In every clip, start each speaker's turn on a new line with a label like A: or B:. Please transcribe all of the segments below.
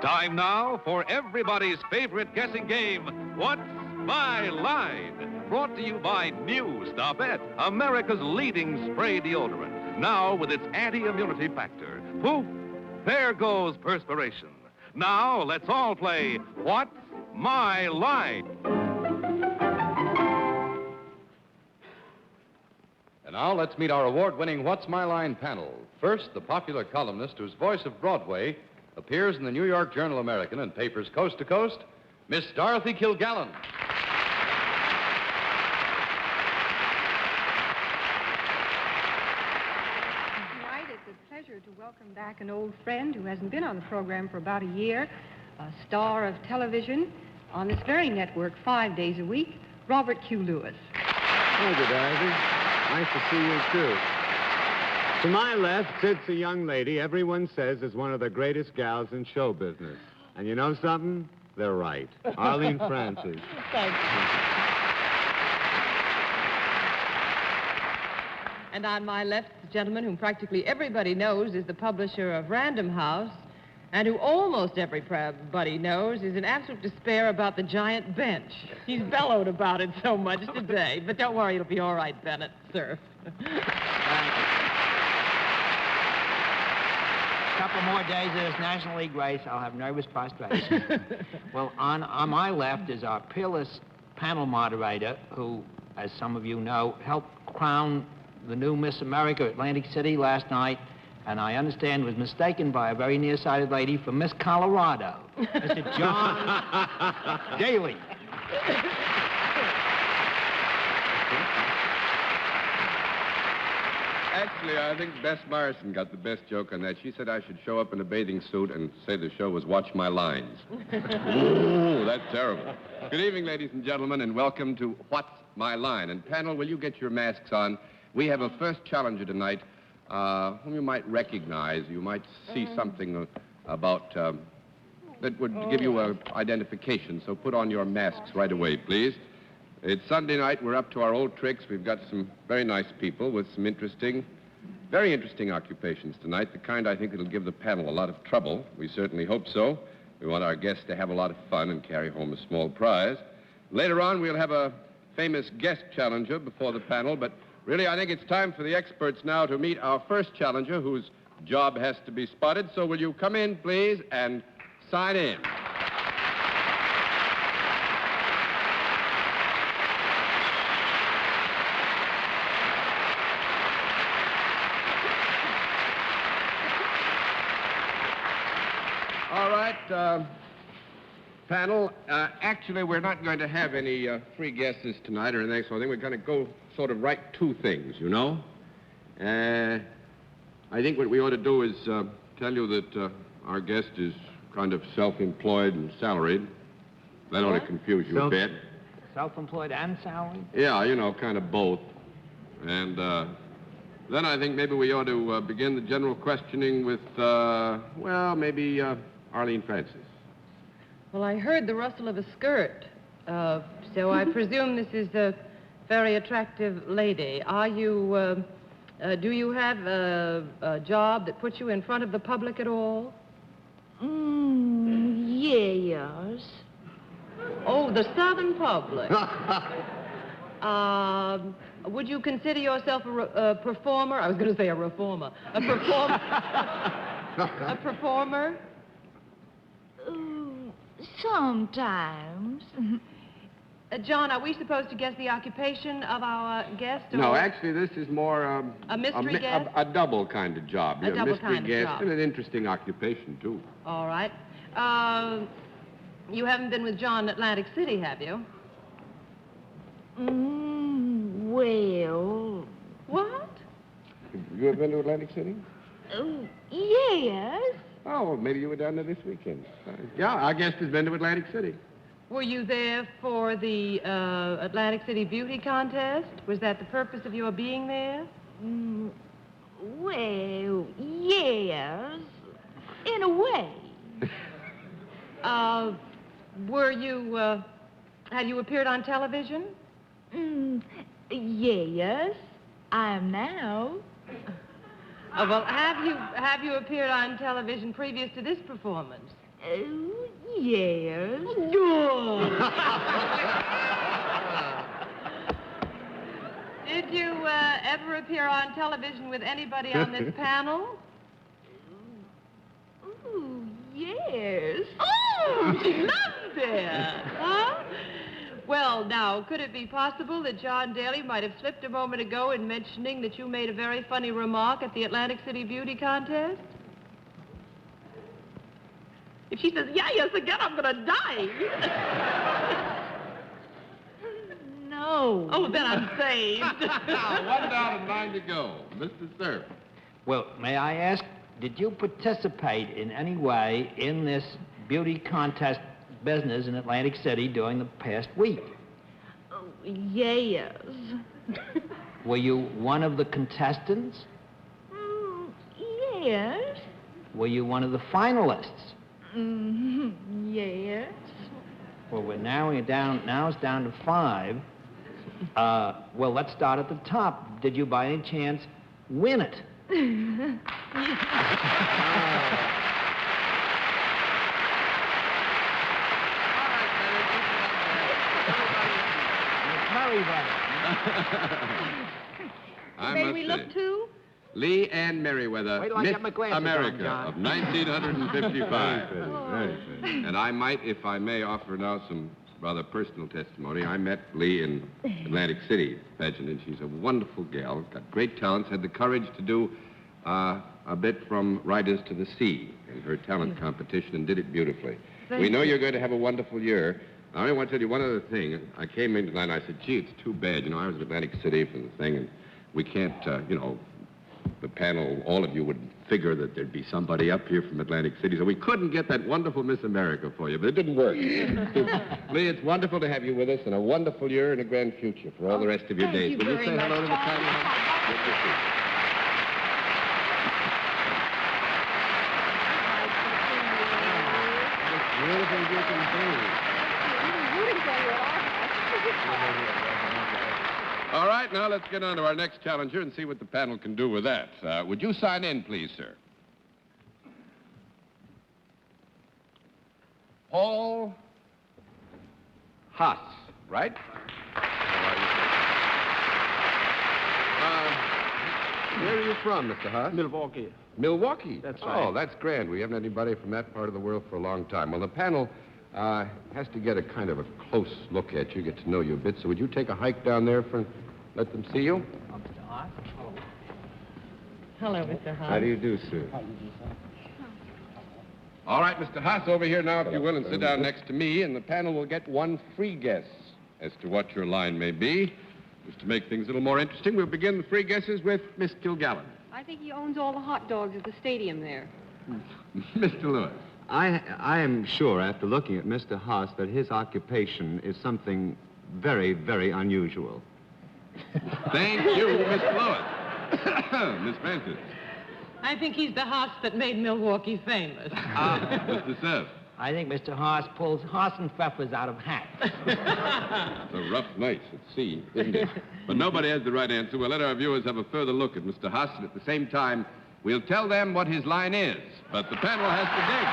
A: Time now for everybody's favorite guessing game, What's My Line? Brought to you by New Stopette, America's leading spray deodorant. Now with its anti-immunity factor. Poof! There goes perspiration. Now let's all play What's My Line?
B: And now let's meet our award-winning What's My Line panel. First, the popular columnist whose voice of Broadway appears in the New York Journal-American and papers coast to coast, Miss Dorothy Kilgallen.
C: Tonight, it's a pleasure to welcome back an old friend who hasn't been on the program for about a year, a star of television on this very network 5 days a week, Robert Q. Lewis.
D: Thank you, Dorothy. Nice to see you, too. To my left sits a young lady everyone says is one of the greatest gals in show business. And you know something? They're right. Arlene Francis.
E: Thank you. And on my left, the gentleman whom practically everybody knows is the publisher of Random House, and who almost everybody knows is in absolute despair about the giant bench. He's bellowed about it so much today. But don't worry, it'll be all right, Bennett, Cerf.
F: Couple more days of this National League race, I'll have nervous prostration. Well, on my left is our peerless panel moderator, who, as some of you know, helped crown the new Miss America Atlantic City last night, and I understand was mistaken by a very nearsighted lady for Miss Colorado, Mr. John Daly.
G: Actually, I think Bess Morrison got the best joke on that. She said I should show up in a bathing suit and say the show was Watch My Lines. Ooh, that's terrible. Good evening, ladies and gentlemen, and welcome to What's My Line? And panel, will you get your masks on? We have a first challenger tonight whom you might recognize. You might see something about that would give you an identification. So put on your masks right away, please. It's Sunday night. We're up to our old tricks. We've got some very nice people with some very interesting occupations tonight, the kind I think that'll give the panel a lot of trouble. We certainly hope so. We want our guests to have a lot of fun and carry home a small prize. Later on, we'll have a famous guest challenger before the panel, but really, I think it's time for the experts now to meet our first challenger, whose job has to be spotted. So will you come in, please, and sign in? All right, panel, actually, we're not going to have any free guesses tonight or anything, so I think we're going to go sort of right to things, you know? I think what we ought to do is tell you that our guest is kind of self-employed and salaried. That ought to confuse you a bit.
F: Self-employed and salaried?
G: Yeah, you know, kind of both. And then I think maybe we ought to begin the general questioning with, well, maybe Arlene Francis.
E: Well, I heard the rustle of a skirt, so I presume this is a very attractive lady. Are you, do you have a job that puts you in front of the public at all?
H: Yes.
E: Oh, the Southern public. Would you consider yourself a performer? I was going to say a reformer. A performer? A performer?
H: Sometimes.
E: John, are we supposed to guess the occupation of our guest? Or...
G: No, actually, this is more
E: a mystery guest?
G: A double kind of job.
E: A double
G: mystery
E: kind
G: guest
E: of job.
G: And an interesting occupation, too.
E: All right. You haven't been with John in Atlantic City, have you?
H: Well...
E: What?
G: You ever been to Atlantic City?
H: Yes.
G: Oh, well, maybe you were down there this weekend. Yeah, our guest has been to Atlantic City.
E: Were you there for the Atlantic City Beauty Contest? Was that the purpose of your being there?
H: Well, yes. In a way.
E: Were you, have you appeared on television?
H: Yes, I am now.
E: Well, have you appeared on television previous to this performance?
H: Oh, yes.
E: Did you ever appear on television with anybody on this panel?
H: Oh, yes.
E: Oh, she loves it. Huh? Well, now, could it be possible that John Daly might have slipped a moment ago in mentioning that you made a very funny remark at the Atlantic City Beauty Contest? If she says, yeah, yes, again, I'm going to die.
H: No.
E: Oh, then I'm saved.
G: One down and 9 to go. Mr. Cerf.
F: Well, may I ask, did you participate in any way in this beauty contest business in Atlantic City during the past week?
H: Oh, yes.
F: Were you one of the contestants?
H: Yes.
F: Were you one of the finalists?
H: Yes.
F: Well, we're narrowing it down. Now it's down to 5. Well, let's start at the top. Did you, by any chance, win it?
C: May we look too?
G: Lee Ann Meriwether,
F: Wait till I
G: Miss
F: get my glasses on,
G: America
F: John.
G: of 1955.
D: Very pretty.
G: And I might, if I may, offer now some rather personal testimony. I met Lee in Atlantic City pageant, and she's a wonderful gal, got great talents, had the courage to do a bit from Riders to the Sea in her talent competition, and did it beautifully. We know you're going to have a wonderful year. I only want to tell you one other thing. I came in tonight and I said, gee, it's too bad. You know, I was in Atlantic City for the thing, and we can't, the panel, all of you would figure that there'd be somebody up here from Atlantic City, so we couldn't get that wonderful Miss America for you, but it didn't work. Lee, it's wonderful to have you with us, and a wonderful year and a grand future for all the rest of your
C: thank
G: days.
C: you
G: Will you
C: very
G: say
C: much,
G: hello to the
C: John.
G: panel? Good to see you.
D: Beautiful you can be.
G: All right, now let's get on to our next challenger and see what the panel can do with that. Would you sign in, please, sir? Paul Haas, right? Where are you from, Mr. Haas?
I: Milwaukee.
G: Milwaukee?
I: That's right.
G: Oh, that's grand. We haven't had anybody from that part of the world for a long time. Well, the panel has to get a kind of a close look at you, get to know you a bit. So would you take a hike down there for let them see you?
F: Mr. Hart?
E: Hello, Mr. Hunt.
D: How do you do, sir?
G: All right, Mr. Haas, over here now, if you will, and sit down next to me, and the panel will get one free guess as to what your line may be. Just to make things a little more interesting, we'll begin the free guesses with Miss Kilgallen.
C: I think he owns all the hot dogs at the stadium there.
G: Mr. Lewis.
D: I am sure, after looking at Mr. Haas, that his occupation is something very, very unusual.
G: Thank you, Miss Lewis. Miss Francis.
E: I think he's the house that made Milwaukee famous.
G: Mr. Cerf.
F: I think Mr. Haas pulls Haas and Pfeffers out of hats.
G: It's a rough night at sea, isn't it? But nobody has the right answer. We'll let our viewers have a further look at Mr. Haas, and at the same time, we'll tell them what his line is. But the panel has to dig.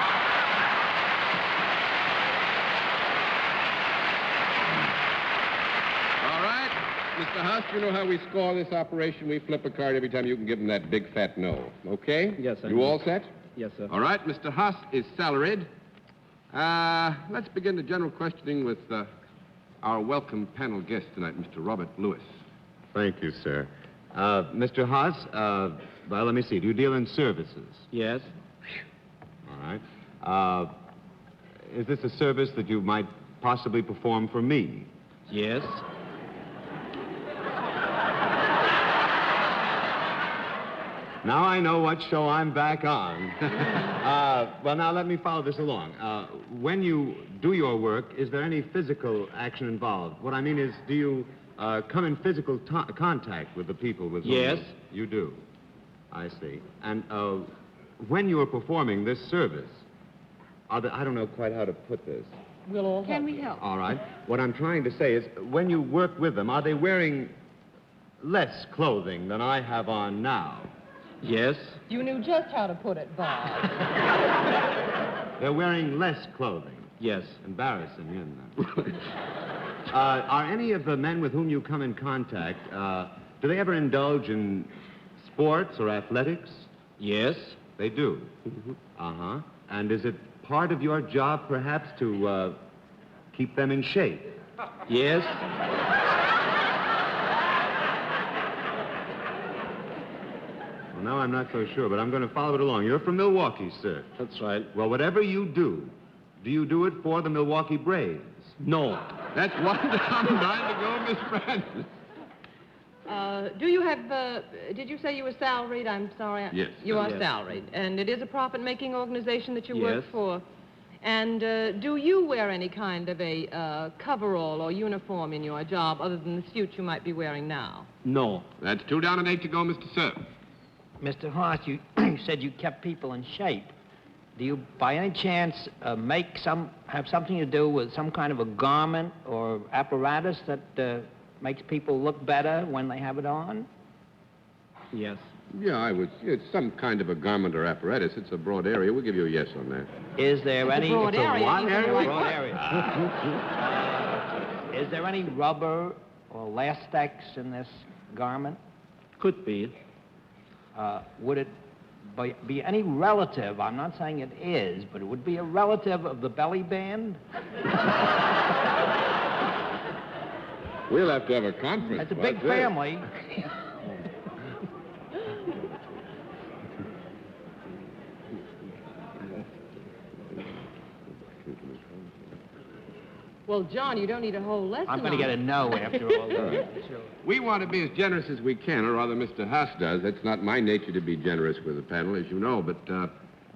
G: All right, Mr. Haas, you know how we score this operation? We flip a card every time you can give him that big fat no. Okay?
I: Yes, sir.
G: You all set?
I: Yes, sir.
G: All right, Mr. Haas is salaried. Let's begin the general questioning with our welcome panel guest tonight, Mr. Robert Lewis.
D: Thank you, sir. Mr. Haas, well, let me see. Do you deal in services?
I: Yes.
D: All right. Is this a service that you might possibly perform for me?
I: Yes.
D: Now I know what show I'm back on. Well, now let me follow this along. When you do your work, is there any physical action involved? What I mean is, do you come in physical contact with the people with whom
I: Yes.
D: you do? I see. And when you are performing this service, I don't know quite how to put this.
E: We'll all
C: Can we help?
D: All right. What I'm trying to say is, when you work with them, are they wearing less clothing than I have on now?
I: Yes?
E: You knew just how to put it, Bob.
D: They're wearing less clothing.
I: Yes.
D: Embarrassing, isn't it? Are any of the men with whom you come in contact, do they ever indulge in sports or athletics?
I: Yes?
D: They do? Uh-huh. And is it part of your job, perhaps, to keep them in shape?
I: Yes?
D: Well, now I'm not so sure, but I'm going to follow it along. You're from Milwaukee, sir.
I: That's right.
D: Well, whatever you do you do it for the Milwaukee Braves?
I: No.
G: That's one down, 9 to go, Miss Francis.
E: Do you have, did you say you were salaried? I'm sorry.
G: Yes.
E: You are
I: Yes.
E: salaried. And it is a profit-making organization that you
I: Yes.
E: work for. And do you wear any kind of a coverall or uniform in your job other than the suit you might be wearing now?
I: No.
G: That's 2 down and 8 to go, Mr. Cerf.
F: Mr. Haas, you said you kept people in shape. Do you, by any chance, have something to do with some kind of a garment or apparatus that makes people look better when they have it on?
I: Yes.
G: Yeah, it's some kind of a garment or apparatus. It's a broad area. We'll give you a yes on that.
F: Is there
E: It's
F: any...
E: a broad area.
F: What
E: You can
F: area?
E: like
F: Broad
E: what?
F: area. Is there any rubber or lastex in this garment?
I: Could be.
F: Would it be any relative, I'm not saying it is, but it would be a relative of the belly band?
G: We'll have to have a conference.
F: It's a
G: about
F: big
G: this.
F: family.
E: Well, John, you don't need a whole lesson
F: I'm going to get a
E: on it.
F: no after all this.
G: We want to be as generous as we can, or rather Mr. Haas does. It's not my nature to be generous with the panel, as you know, but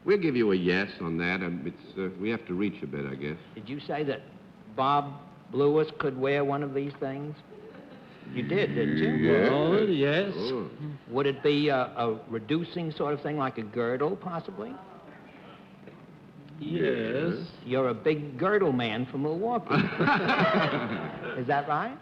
G: we'll give you a yes on that, and we have to reach a bit, I guess.
F: Did you say that Bob Lewis could wear one of these things? You did, didn't you?
G: Yeah.
I: Oh, yes.
G: Oh.
F: Would it be a reducing sort of thing, like a girdle, possibly?
I: Yes.
F: You're a big girdle man from Milwaukee. Is that right?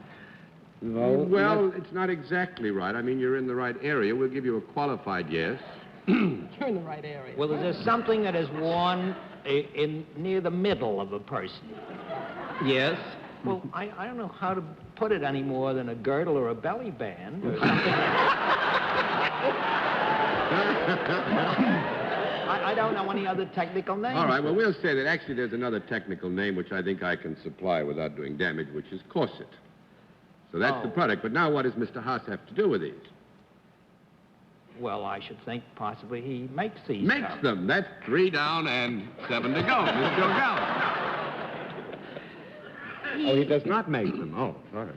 I: No.
G: Well, it's not exactly right. I mean, you're in the right area. We'll give you a qualified yes.
E: You're in the right area.
F: Well, is there something that is worn near the middle of a person?
I: Yes.
F: Well, I don't know how to put it any more than a girdle or a belly band or something. I don't know any other technical names.
G: All right, well, we'll say that actually there's another technical name which I think I can supply without doing damage, which is corset. So that's the product. But now what does Mr. Haas have to do with these?
F: Well, I should think possibly he makes these.
G: Makes
F: cups.
G: them. That's 3 down and 7 to go, Miss Kilgallen.
D: Oh, he does not make them. Oh, all right.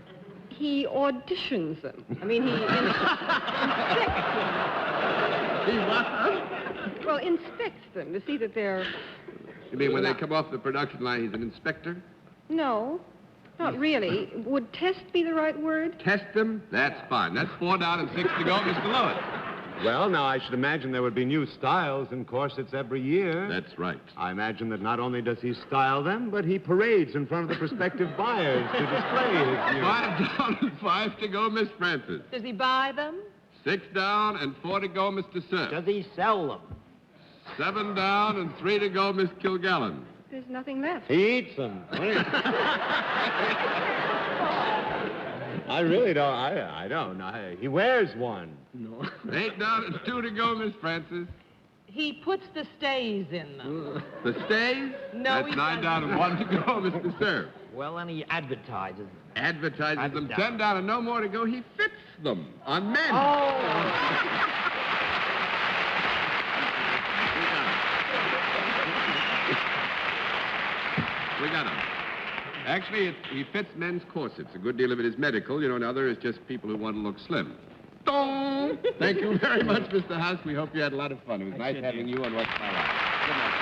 C: He auditions them. I mean, he inspects them to see that they're...
G: You mean when they come off the production line, he's an inspector?
C: No, not really. Would test be the right word?
G: Test them? That's fine. That's 4 down and 6 to go, Mr. Lewis.
D: Well, now, I should imagine there would be new styles and corsets every year.
G: That's right.
D: I imagine that not only does he style them, but he parades in front of the prospective buyers to display his new...
G: 5 down and 5 to go, Miss Francis.
E: Does he buy them?
G: 6 down and 4 to go, Mr. Cerf.
F: Does he sell them?
G: 7 down and 3 to go, Miss Kilgallen.
C: There's nothing left.
D: He eats them. I really don't. I don't. He wears one.
I: No.
G: 8 down and 2 to go, Miss Francis.
E: He puts the stays in them.
G: The stays?
E: No,
G: That's
E: he
G: 9 down and 1 to go, Mr. Cerf.
F: Well, then he advertises.
G: Advertises them. 10
F: Advertise.
G: down and no more to go. He fits them on men. We got him. Actually, he fits men's corsets. A good deal of it is medical. You know, and other is just people who want to look slim. Dong! Thank you very much, Mr. House. We hope you had a lot of fun. It was nice having you on What's My Life. Good night.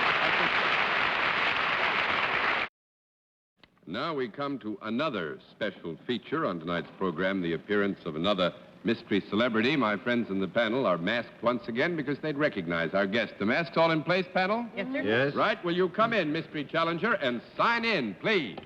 G: Now we come to another special feature on tonight's program, the appearance of another mystery celebrity. My friends in the panel are masked once again because they'd recognize our guest. The masks all in place, panel?
E: Yes, sir.
D: Yes?
G: Right, will you come in, mystery challenger, and sign in, please?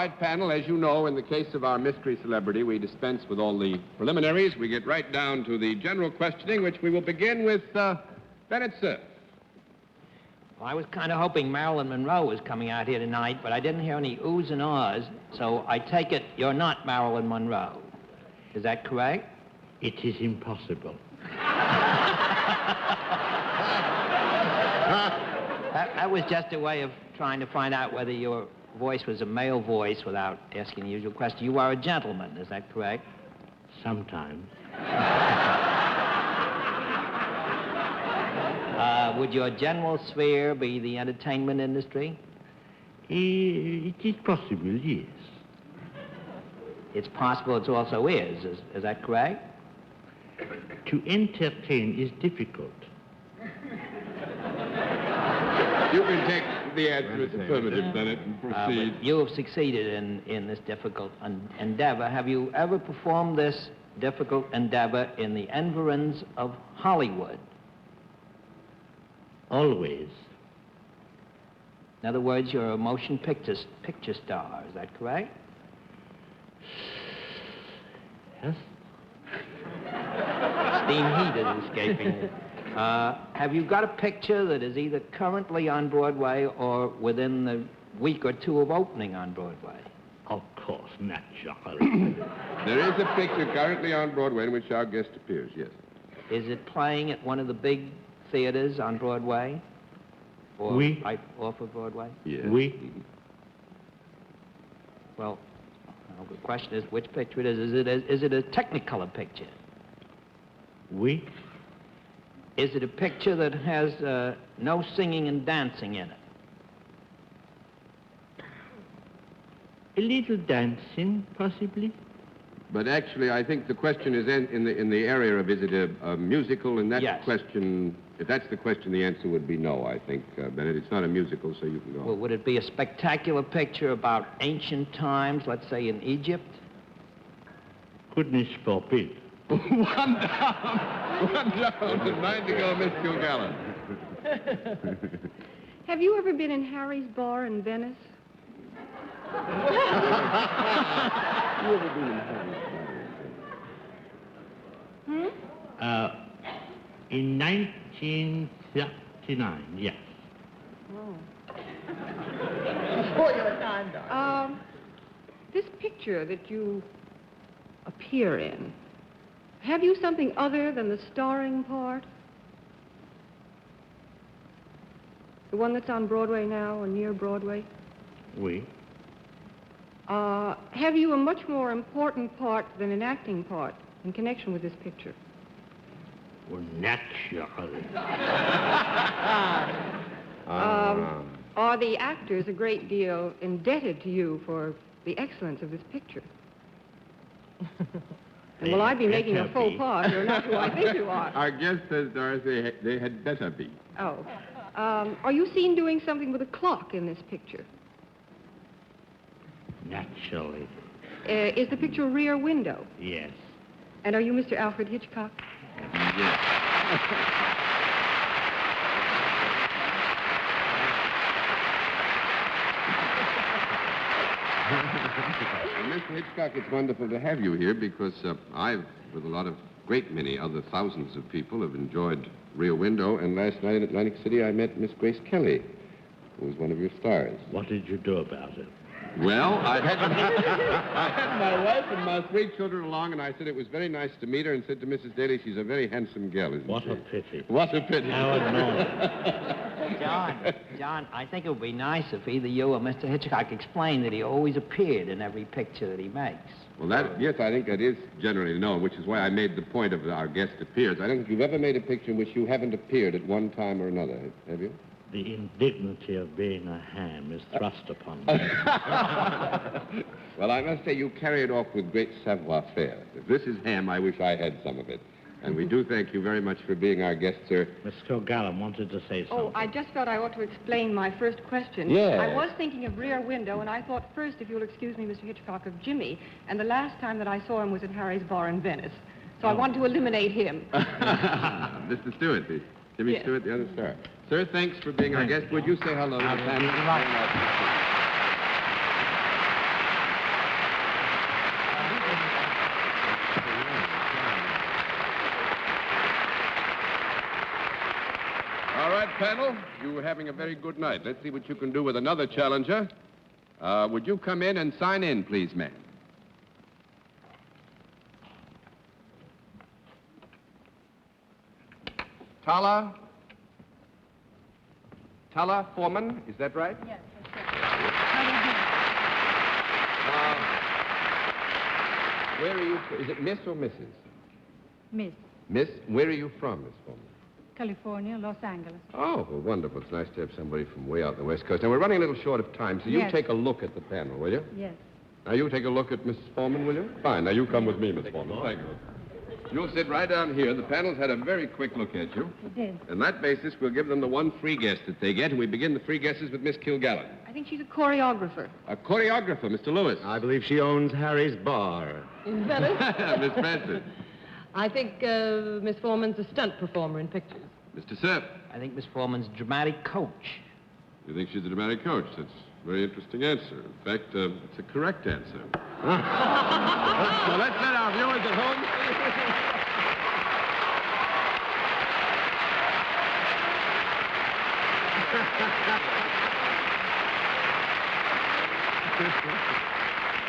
G: right, panel, as you know, in the case of our mystery celebrity, we dispense with all the preliminaries. We get right down to the general questioning, which we will begin with Bennett, Cerf.
F: Well, I was kind of hoping Marilyn Monroe was coming out here tonight, but I didn't hear any oohs and ahs, so I take it you're not Marilyn Monroe. Is that correct?
I: It is impossible.
F: That was just a way of trying to find out whether your voice was a male voice without asking the usual question. You are a gentleman, is that correct?
I: Sometimes.
F: Would your general sphere be the entertainment industry?
I: It is possible, yes.
F: It's possible it also is that correct?
I: To entertain is difficult.
G: You can take the answer as affirmative, Bennett, and proceed.
F: But you have succeeded in this difficult endeavor. Have you ever performed this difficult endeavor in the environs of Hollywood?
I: Always.
F: In other words, you're a motion picture star, is that correct?
I: Yes.
F: Steam heat is escaping. Have you got a picture that is either currently on Broadway or within the week or two of opening on Broadway?
I: Of course, naturally.
G: There is a picture currently on Broadway in which our guest appears, yes.
F: Is it playing at one of the big theaters on Broadway? Or
I: Oui.
F: right off of Broadway?
G: Yes.
I: Oui.
F: Well, the question is which picture it is. Is it a Technicolor picture?
I: Oui.
F: Is it a picture that has no singing and dancing in it?
I: A little dancing, possibly.
G: But actually, I think the question is in the area of is it a musical, and that's
F: Yes.
G: the question. If that's the question, the answer would be no, I think, Bennett. It's not a musical, so you can go.
F: Well, would it be a spectacular picture about ancient times, let's say in Egypt?
I: Goodness forbid.
G: One down, and 9 to go, Miss Kilgallen.
C: Have you ever been in Harry's bar in Venice? Hmm?
I: In 1939, yes.
C: Oh.
E: Before your time, darling.
C: This picture that you appear in, have you something other than the starring part? The one that's on Broadway now or near Broadway?
I: Oui.
C: Have you a much more important part than an acting part in connection with this picture?
I: Well, naturally.
C: Are the actors a great deal indebted to you for the excellence of this picture? And will I be making a faux pas? You're not who I think you are.
G: Our guest says, Dorothy, they had better be.
C: Oh. Are you seen doing something with a clock in this picture?
I: Naturally.
C: Is the picture a rear window?
I: Yes.
C: And are you Mr. Alfred Hitchcock?
G: Yes. Mr. Hitchcock, it's wonderful to have you here because I've, with a lot of great many other thousands of people, have enjoyed Rear Window, and last night in Atlantic City I met Miss Grace Kelly, who was one of your stars.
I: What did you do about it?
G: Well, I had my wife and my 3 children along, and I said it was very nice to meet her, and said to Mrs. Daly, she's a very handsome girl, isn't
I: What
G: she?
I: a pity.
G: What a pity.
I: How annoying.
F: John, I think it would be nice if either you or Mr. Hitchcock explained that he always appeared in every picture that he makes.
G: Well, yes, I think that is generally known, which is why I made the point of our guest appears. I don't think you've ever made a picture in which you haven't appeared at one time or another, have you?
I: The indignity of being a ham is thrust upon me.
G: Well, I must say you carry it off with great savoir-faire. If this is ham, I wish I had some of it. And we do thank you very much for being our guest, sir.
I: Miss Kilgallen wanted to say something.
C: Oh, I just felt I ought to explain my first question.
G: Yes.
C: I was thinking of Rear Window, and I thought first, if you'll excuse me, Mr. Hitchcock, of Jimmy. And the last time that I saw him was at Harry's bar in Venice. So I wanted to eliminate him.
G: Mr. Stewart, Jimmy
C: Yes.
G: Stewart, the other star. Sir, thanks for being our guest. Would you say hello to the panel? panel. You were having a very good night. Let's see what you can do with another challenger. Would you come in and sign in, please, ma'am? Tala Foreman, is that right?
C: Yes, that's right.
G: Where are you? Is it Miss or Mrs.?
C: Miss.
G: Miss, where are you from, Miss Foreman?
C: California, Los Angeles.
G: Oh, well, wonderful. It's nice to have somebody from way out on the West Coast. Now, we're running a little short of time, so you
C: Yes.
G: take a look at the panel, will you?
C: Yes.
G: Now, you take a look at Mrs. Foreman, will you? Fine. Now, you come with me, Miss Foreman. Thank you. You'll sit right down here. The panel's had a very quick look at you.
C: It did.
G: On that basis, we'll give them the one free guess that they get, and we begin the free guesses with Miss Kilgallen.
C: I think she's a choreographer.
G: A choreographer, Mr. Lewis.
D: I believe she owns Harry's Bar.
E: In Bennett?
G: Miss Francis.
E: I think Miss Foreman's a stunt performer in pictures.
G: Mr. Cerf.
F: I think Miss Foreman's dramatic coach.
G: You think she's a dramatic coach? That's a very interesting answer. In fact, it's a correct answer. So let's let our viewers at home.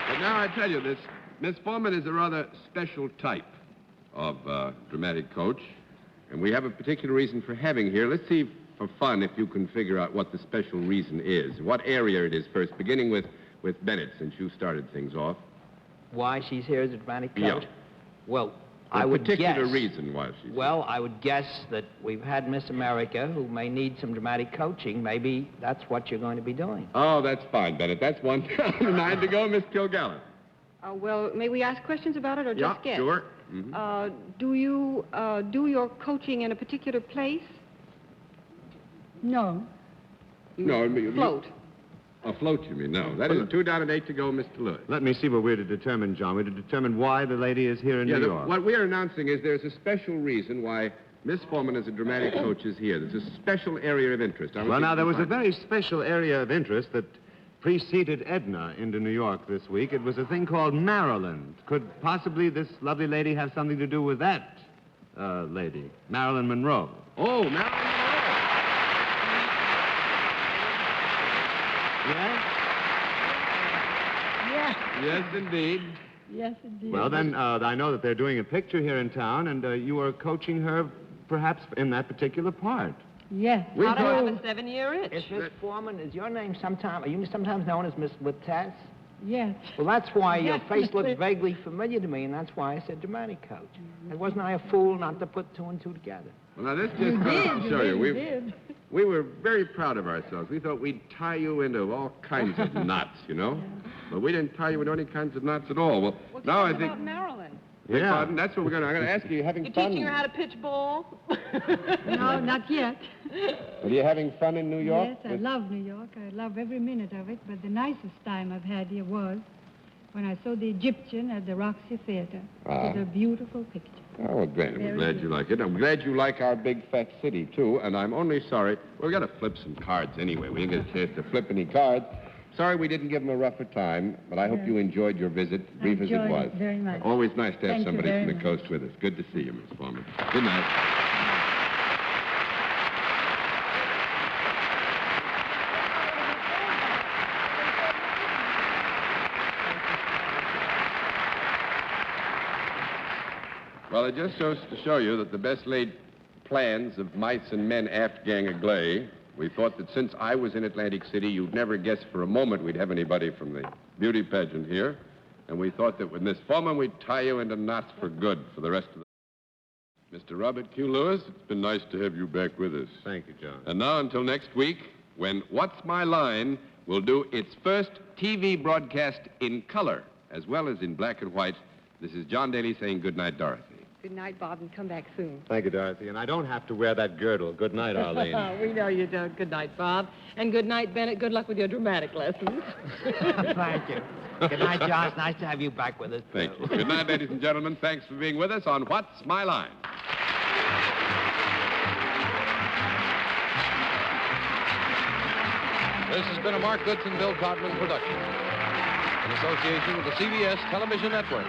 G: But now I tell you this, Miss Foreman is a rather special type of dramatic coach, and we have a particular reason for having here. Let's see, for fun, if you can figure out what the special reason is, what area it is first, beginning with Bennett, since you started things off.
F: Why she's here as a dramatic coach?
G: Yeah.
F: Well,
G: A
F: I would
G: particular
F: guess...
G: reason why she's
F: Well, I would guess that we've had Miss America who may need some dramatic coaching. Maybe that's what you're going to be doing.
G: Oh, that's fine, Bennett. That's 1 down and 9 to go, Miss Kilgallen.
C: Well, may we ask questions about it or just guess?
G: Sure. Mhm.
C: Do you do your coaching in a particular place?
H: No.
G: No, I mean,
C: Float.
G: Afloat, you mean? No. That is 2 down and 8 to go, Mr. Lewis.
D: Let me see what we're to determine, John. We're to determine why the lady is here in New York.
G: What we're announcing is there's a special reason why Miss Foreman as a dramatic coach is here. There's a special area of interest.
D: Well, now, there was a very special area of interest that preceded Edna into New York this week. It was a thing called Maryland. Could possibly this lovely lady have something to do with that lady, Marilyn Monroe?
G: Oh, Marilyn
D: Yes?
H: Yes.
G: Yes, indeed.
H: Yes, indeed.
D: Well, then, I know that they're doing a picture here in town, and you are coaching her perhaps in that particular part.
H: Yes.
G: We
E: How to have
G: do.
E: a 7-year itch.
F: Is Miss Foreman, is your name are you sometimes known as Miss Littess?
H: Yes.
F: Well, that's why your
H: Yes,
F: face looks
H: Miss-
F: vaguely familiar to me, and that's why I said dramatic coach. And wasn't I a fool not to put 2 and 2 together?
G: Well, now, this just goes to show you.
H: You did.
G: We were very proud of ourselves. We thought we'd tie you into all kinds of knots, you know? But we didn't tie you into any kinds of knots at all. Well,
C: Well,
G: now
C: tell
G: I
C: us
G: think...
C: about Maryland.
G: Beg
D: Yeah.
G: pardon? That's what we're going to... I'm going to ask you, having
E: You're
G: fun?
E: teaching her how to pitch ball?
H: No, not yet.
G: Are you having fun in New York?
H: Yes, I love New York. I love every minute of it. But the nicest time I've had here was when I saw the Egyptian at the Roxy Theater. It was a beautiful picture.
G: Oh, well, great. I'm
H: Very
G: glad
H: good.
G: you like it. I'm glad you like our big, fat city, too. And I'm only sorry... Well, we got to flip some cards anyway. We didn't get a chance to flip any cards. Sorry we didn't give them a rougher time, but I hope
H: Yes.
G: you enjoyed your visit, brief as it
H: enjoyed
G: was.
H: it very much.
G: Always nice to have
H: Thank you
G: somebody
H: very
G: from the
H: much.
G: coast with us. Good to see you, Miss Foreman. Good night. Well, it just goes to show you that the best laid plans of mice and men aft gang agley. We thought that since I was in Atlantic City, you'd never guess for a moment we'd have anybody from the beauty pageant here. And we thought that with Miss Foreman, we'd tie you into knots for good for the rest of the... Mr. Robert Q. Lewis, it's been nice to have you back with us.
D: Thank you, John.
G: And now until next week, when What's My Line will do its first TV broadcast in color, as well as in black and white, this is John Daly saying good night, Dorothy.
C: Good night, Bob, and come back soon.
D: Thank you, Dorothy. And I don't have to wear that girdle. Good night, Arlene.
E: We know you don't. Good night, Bob. And good night, Bennett. Good luck with your dramatic lessons.
F: Thank you. Good night, John. It's nice to have you back with us.
G: Thank you. Good night, ladies and gentlemen. Thanks for being with us on What's My Line.
B: This has been a Mark Goodson, Bill Codman production in association with the CBS Television Network.